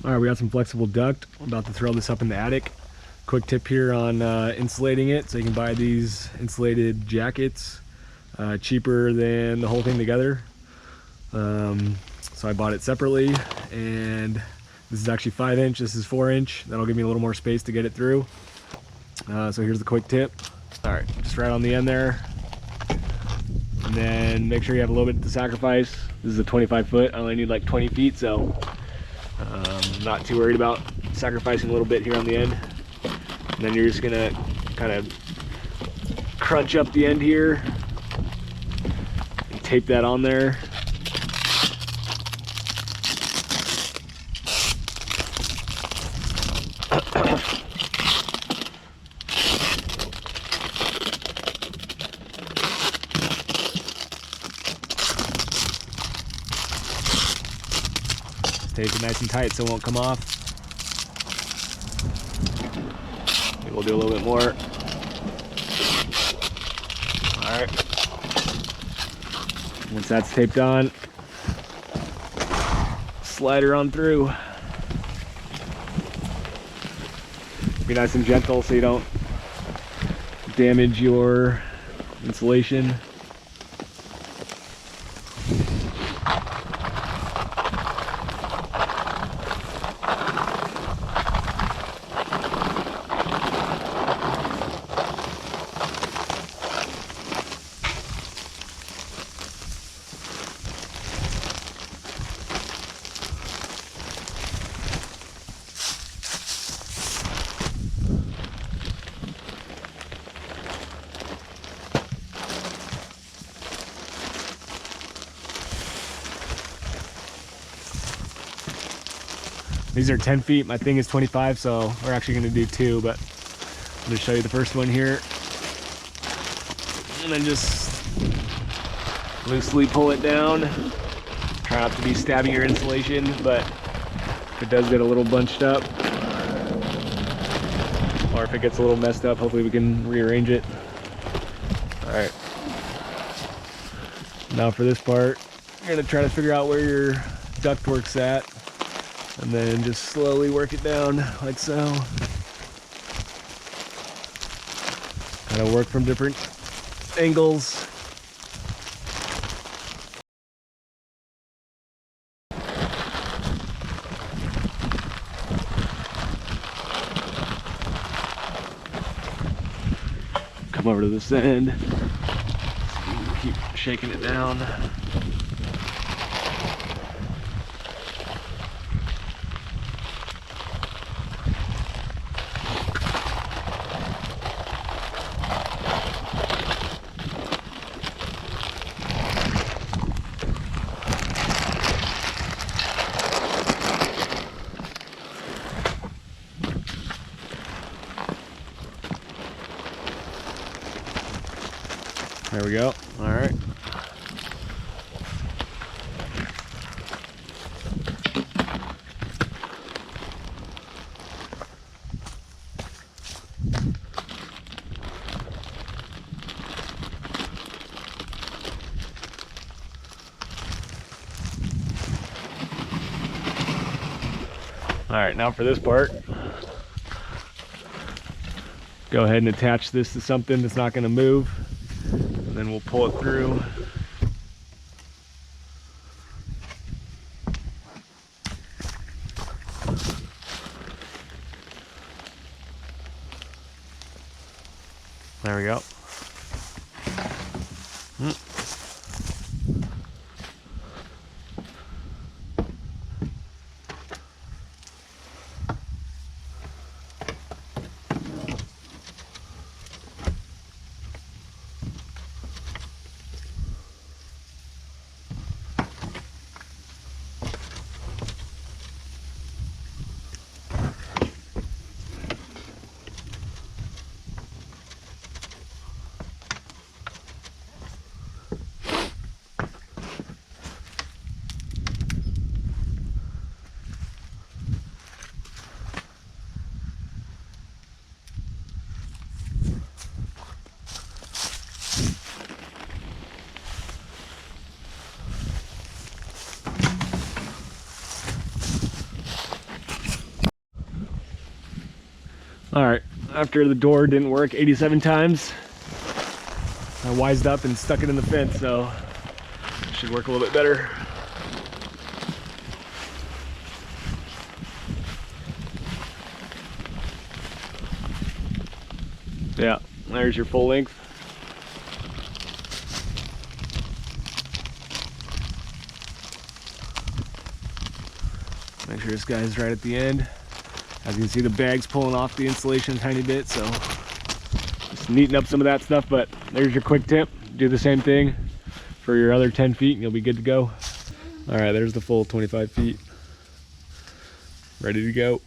All right, we got some flexible duct. I'm about to throw this up in the attic. Quick tip here on insulating it. So you can buy these insulated jackets, cheaper than the whole thing together. So I bought it separately, and this is actually 5-inch, this is 4-inch. That'll give me a little more space to get it through. So here's the quick tip. All right, just right on the end there. And then make sure you have a little bit to sacrifice. This is a 25 foot, I only need like 20 feet, so not too worried about sacrificing a little bit here on the end. And then you're just gonna kind of crunch up the end here and tape that on there. Tape it nice and tight so it won't come off. Maybe we'll do a little bit more. All right. Once that's taped on, slide her on through. Be nice and gentle so you don't damage your insulation. These are 10 feet, my thing is 25, so we're actually gonna do 2, but I'm gonna show you the first one here. And then just loosely pull it down. Try not to be stabbing your insulation, but if it does get a little bunched up, or if it gets a little messed up, hopefully we can rearrange it. All right. Now for this part, you're gonna try to figure out where your ductwork's at, and then just slowly work it down like so. Kind of work from different angles. Come over to this end. Keep shaking it down. There we go. All right. All right, now for this part, go ahead and attach this to something that's not going to move. And then we'll pull it through. There we go. All right, after the door didn't work 87 times, I wised up and stuck it in the fence, so it should work a little bit better. Yeah, there's your full length. Make sure this guy's right at the end. As you can see, the bag's pulling off the insulation a tiny bit, so just neaten up some of that stuff. But there's your quick tip. Do the same thing for your other 10 feet and you'll be good to go. All right, there's the full 25 feet. Ready to go.